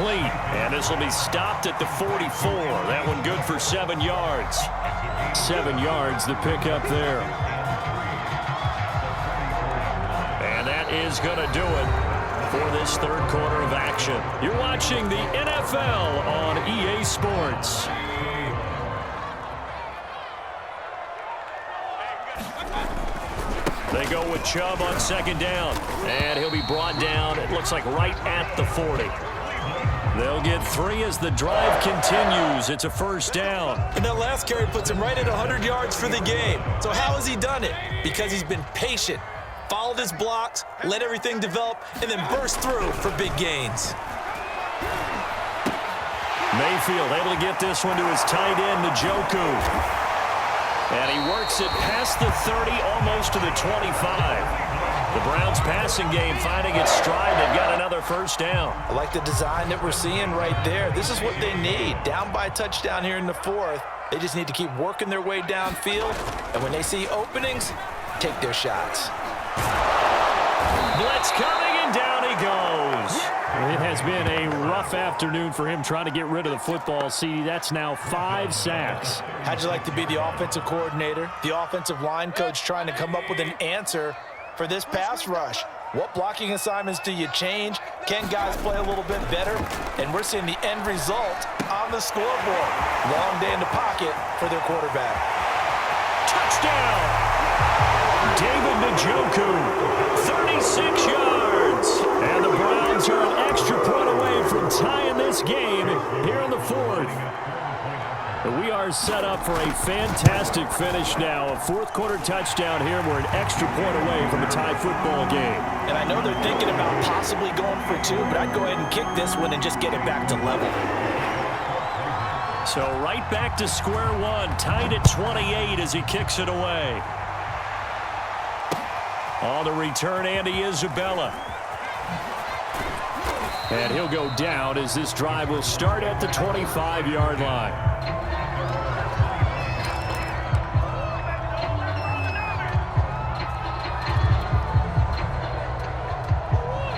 incomplete. And this will be stopped at the 44. That one good for 7 yards. 7 yards, the pickup there. And that is going to do it for this third quarter of action. You're watching the NFL on EA Sports. They go with Chubb on second down. And he'll be brought down, it looks like right at the 40. They'll get 3 as the drive continues. It's a first down. And that last carry puts him right at 100 yards for the game. So how has he done it? Because he's been patient, followed his blocks, let everything develop, and then burst through for big gains. Mayfield able to get this one to his tight end, Njoku. And he works it past the 30, almost to the 25. The Browns passing game finding its stride. They've got another first down. I like the design that we're seeing right there. This is what they need. Down by a touchdown here in the fourth. They just need to keep working their way downfield. And when they see openings, take their shots. Blitz coming, and down he goes. It has been a rough afternoon for him trying to get rid of the football. See, that's now 5 sacks. How'd you like to be the offensive coordinator, the offensive line coach trying to come up with an answer for this pass rush? What blocking assignments do you change? Can guys play a little bit better? And we're seeing the end result on the scoreboard. Long day in the pocket for their quarterback. Touchdown! David Njoku, 36 yards. And the Browns are an extra point away from tying this game here in the fourth. We are set up for a fantastic finish now. A fourth quarter touchdown here. We're an extra point away from a tie football game. And I know they're thinking about possibly going for 2, but I'd go ahead and kick this one and just get it back to level. So right back to square one. Tied at 28 as he kicks it away. On the return, Andy Isabella. And he'll go down as this drive will start at the 25-yard line.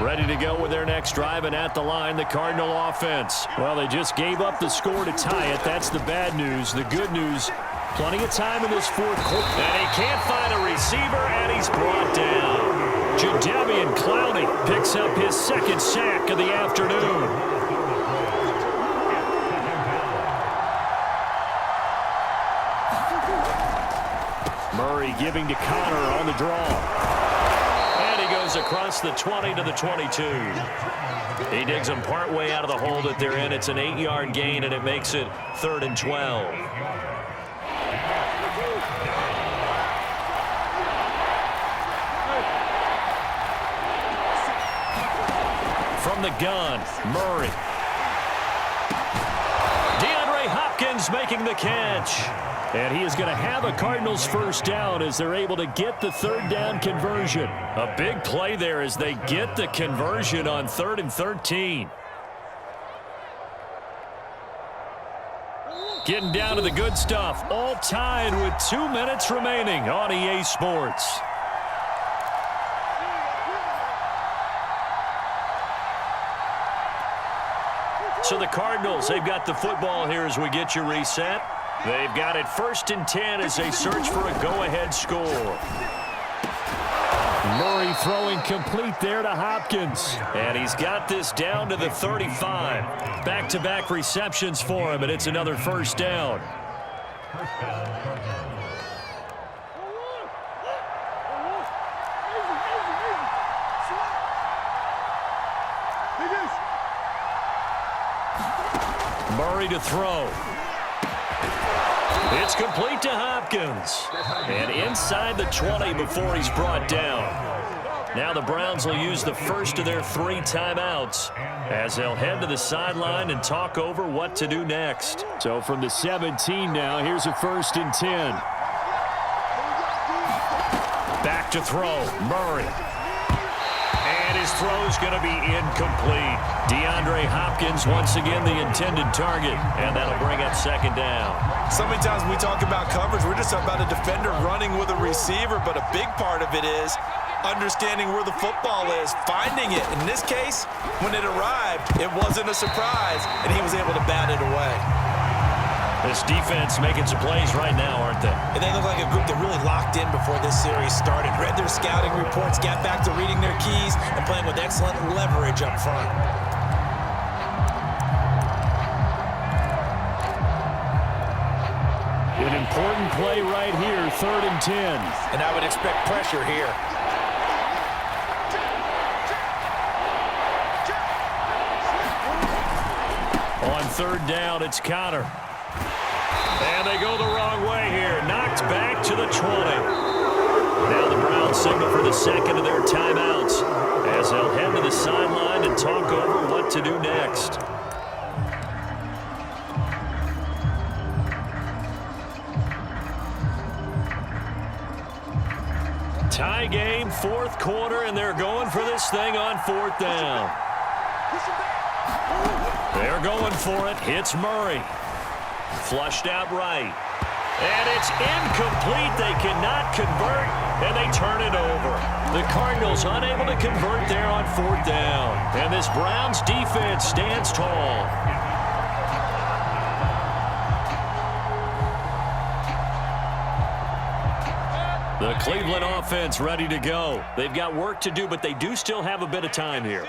Ready to go with their next drive, and at the line, the Cardinal offense. Well, they just gave up the score to tie it. That's the bad news. The good news, plenty of time in this fourth quarter. And he can't find a receiver, and he's brought down. Jadeveon Clowney picks up his second sack of the afternoon. Murray giving to Connor on the draw. Across the 20 to the 22. He digs them partway out of the hole that they're in. It's an 8-yard gain, and it makes it 3rd and 12. From the gun, Murray. DeAndre Hopkins making the catch. And he is going to have a Cardinals first down as they're able to get the third down conversion. A big play there as they get the conversion on 3rd and 13. Getting down to the good stuff. All tied with 2 minutes remaining on EA Sports. So the Cardinals, they've got the football here as we get you reset. They've got it 1st and 10 as they search for a go-ahead score. Murray throwing complete there to Hopkins. And he's got this down to the 35. Back-to-back receptions for him, and it's another first down. Murray to throw. It's complete to Hopkins. And inside the 20 before he's brought down. Now the Browns will use the first of their 3 timeouts as they'll head to the sideline and talk over what to do next. So from the 17 now, here's a 1st and 10. Back to throw, Murray. And his his throw's going to be incomplete. DeAndre Hopkins once again the intended target, and that'll bring up second down. So many times when we talk about coverage, we're just about a defender running with a receiver, but a big part of it is understanding where the football is, finding it. In this case, when it arrived, it wasn't a surprise, and he was able to bat it away. This defense making some plays right now, aren't they? And they look like a group that really locked in before this series started. Read their scouting reports, got back to reading their keys, and playing with excellent leverage up front. An important play right here, 3rd and 10. And I would expect pressure here. On 3rd down, it's Connor. And they go the wrong way here. Knocked back to the 20. Now the Browns signal for the second of their timeouts as they'll head to the sideline and talk over what to do next. Tie game, 4th quarter, and they're going for this thing on 4th down. They're going for it. Hits Murray. Flushed out right. And it's incomplete. They cannot convert, and they turn it over. The Cardinals unable to convert there on 4th down. And this Browns defense stands tall. The Cleveland offense ready to go. They've got work to do, but they do still have a bit of time here.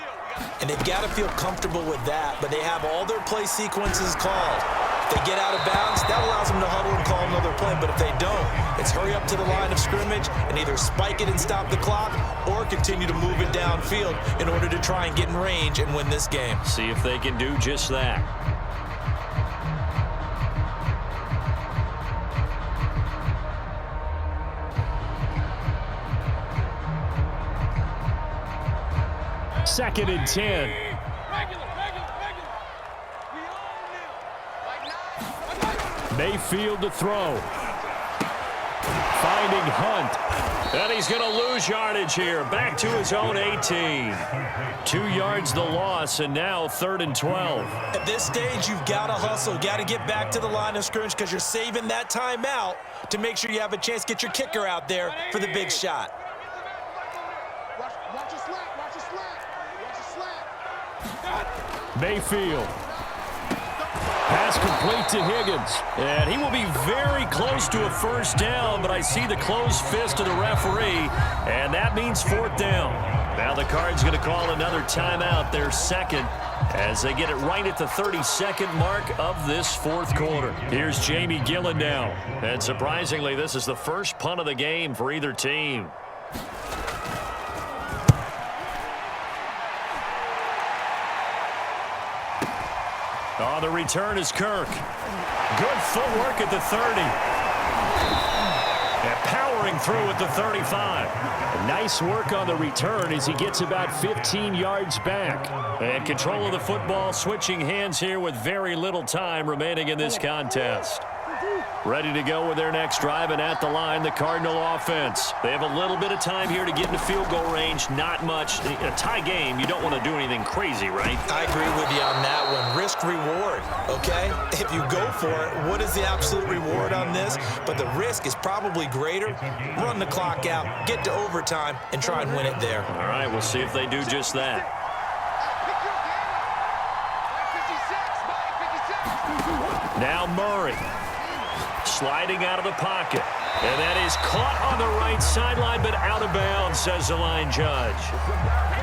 And they've got to feel comfortable with that, but they have all their play sequences called. If they get out of bounds, that allows them to huddle and call another play, but if they don't, it's hurry up to the line of scrimmage and either spike it and stop the clock or continue to move it downfield in order to try and get in range and win this game. See if they can do just that. Second and 10. Mayfield to throw. Finding Hunt. And he's going to lose yardage here. Back to his own 18. 2 yards the loss, and now 3rd and 12. At this stage, you've got to hustle. Got to get back to the line of scrimmage because you're saving that timeout to make sure you have a chance to get your kicker out there for the big shot. Mayfield. Pass complete to Higgins. And he will be very close to a 1st down, but I see the closed fist of the referee, and that means 4th down. Now the Cards going to call another timeout, their second, as they get it right at the 32nd mark of this 4th quarter. Here's Jamie Gillen now. And surprisingly, this is the first punt of the game for either team. Oh, the return is Kirk. Good footwork at the 30. And powering through at the 35. Nice work on the return as he gets about 15 yards back. And control of the football, switching hands here with very little time remaining in this contest. Ready to go with their next drive, and at the line, the Cardinal offense. They have a little bit of time here to get into field goal range, not much. In a tie game, you don't want to do anything crazy, right? I agree with you on that one. Risk-reward, okay? If you go for it, what is the absolute reward on this? But the risk is probably greater. Run the clock out, get to overtime, and try and win it there. All right, we'll see if they do just that. Now Murray. Sliding out of the pocket. And that is caught on the right sideline, but out of bounds, says the line judge.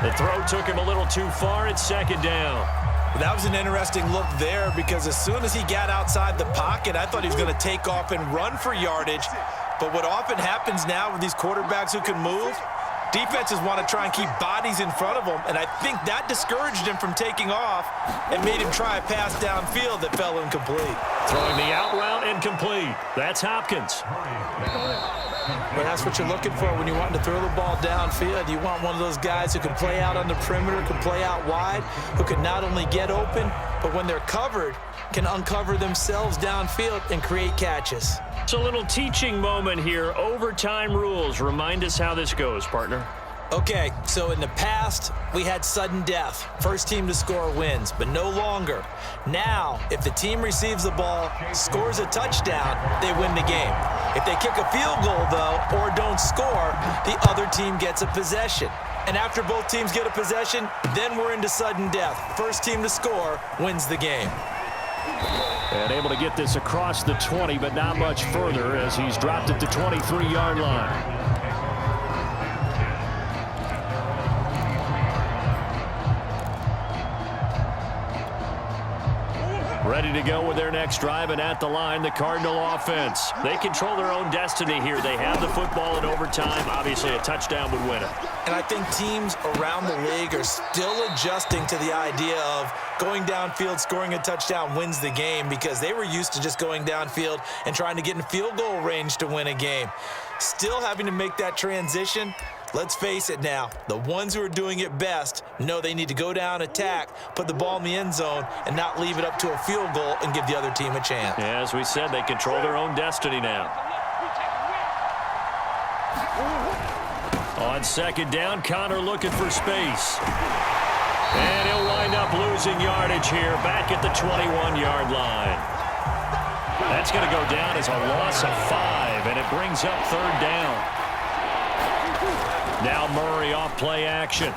The throw took him a little too far. It's 2nd down. That was an interesting look there because as soon as he got outside the pocket, I thought he was going to take off and run for yardage. But what often happens now with these quarterbacks who can move, defenses want to try and keep bodies in front of them, and I think that discouraged him from taking off and made him try a pass downfield that fell incomplete. Throwing the out route incomplete. That's Hopkins. Well, that's what you're looking for when you want to throw the ball downfield. You want one of those guys who can play out on the perimeter, can play out wide, who can not only get open, but when they're covered, can uncover themselves downfield and create catches. It's a little teaching moment here. Overtime rules. Remind us how this goes, partner. Okay, so in the past, we had sudden death. First team to score wins, but no longer. Now, if the team receives the ball, scores a touchdown, they win the game. If they kick a field goal, though, or don't score, the other team gets a possession. And after both teams get a possession, then we're into sudden death. First team to score wins the game. And able to get this across the 20, but not much further as he's dropped it to 23-yard line. Ready to go with their next drive, and at the line, the Cardinal offense. They control their own destiny here. They have the football in overtime. Obviously, a touchdown would win it. And I think teams around the league are still adjusting to the idea of going downfield, scoring a touchdown wins the game, because they were used to just going downfield and trying to get in field goal range to win a game. Still having to make that transition. Let's face it now, the ones who are doing it best know they need to go down, attack, put the ball in the end zone, and not leave it up to a field goal and give the other team a chance. Yeah, as we said, they control their own destiny now. On second down, Connor looking for space. And he'll wind up losing yardage here back at the 21-yard line. That's going to go down as a loss of 5, and it brings up third down. Now Murray off play action.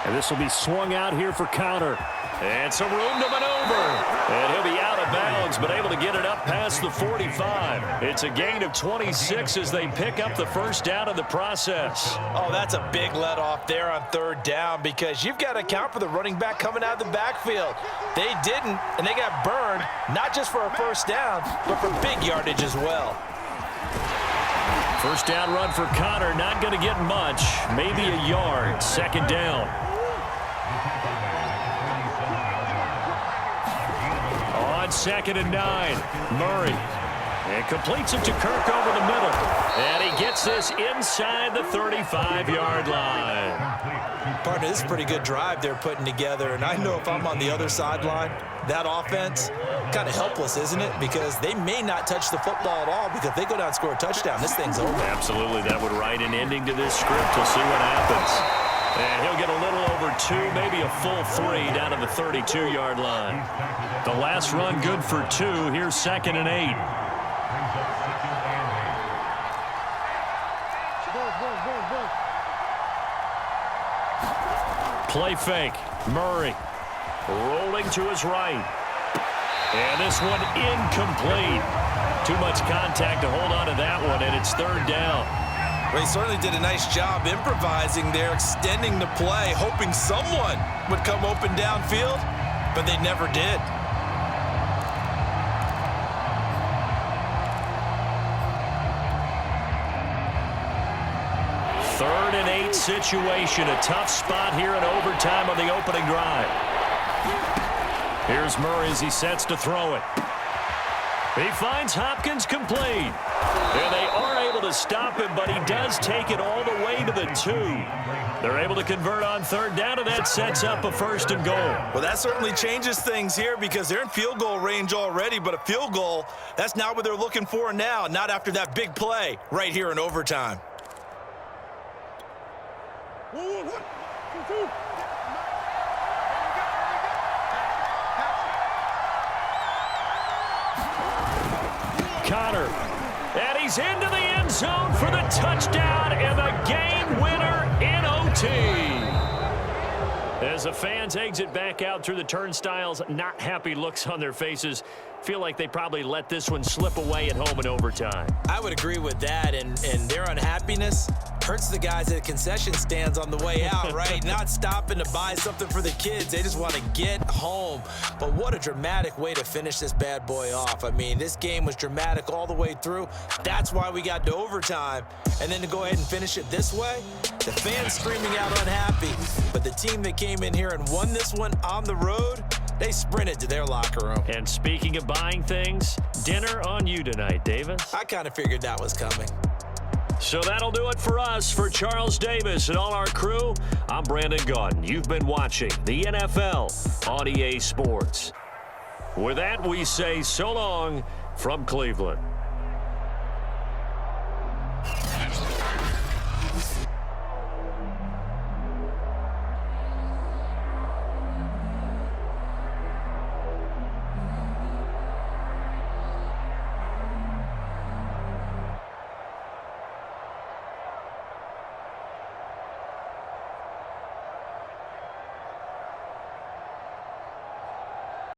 And this will be swung out here for Connor. And some room to maneuver. And he'll be out of bounds, but able to get it up past the 45. It's a gain of 26 as they pick up the first down in the process. Oh, that's a big let off there on third down, because you've got to account for the running back coming out of the backfield. They didn't, and they got burned, not just for a first down, but for big yardage as well. First down run for Connor, not going to get much, maybe a yard. Second down. On second and 9, Murray. And completes it to Kirk over the middle. And he gets this inside the 35-yard line. Partner, this is a pretty good drive they're putting together. And I know if I'm on the other sideline, that offense, kind of helpless, isn't it? Because they may not touch the football at all, because if they go down and score a touchdown, this thing's over. Absolutely. That would write an ending to this script. We'll see what happens. And he'll get a little over 2, maybe a full 3 down to the 32-yard line. The last run good for 2. Here's second and 8. Play fake. Murray rolling to his right. And this one incomplete. Too much contact to hold on to that one, and it's third down. Well, he certainly did a nice job improvising there, extending the play, hoping someone would come open downfield, but they never did. Third and 8 situation. A tough spot here in overtime on the opening drive. Here's Murray as he sets to throw it. He finds Hopkins complete. And they are able to stop him, but he does take it all the way to the 2. They're able to convert on third down, and that sets up a first and goal. Well, that certainly changes things here, because they're in field goal range already, but a field goal, that's not what they're looking for now, not after that big play right here in overtime. Connor, and he's into the end zone for the touchdown and the game winner in OT. As the fans exit back out through the turnstiles, not happy looks on their faces. Feel like they probably let this one slip away at home in overtime. I would agree with that, and their unhappiness hurts the guys at concession stands on the way out, right? Not stopping to buy something for the kids. They just want to get home. But what a dramatic way to finish this bad boy off. I mean, this game was dramatic all the way through. That's why we got to overtime. And then to go ahead and finish it this way, the fans screaming out unhappy. But the team that came in here and won this one on the road, they sprinted to their locker room. And speaking of buying things, dinner on you tonight, Davis. I kind of figured that was coming. So that'll do it for us. For Charles Davis and all our crew, I'm Brandon Gaudin. You've been watching the NFL on EA Sports. With that, we say so long from Cleveland.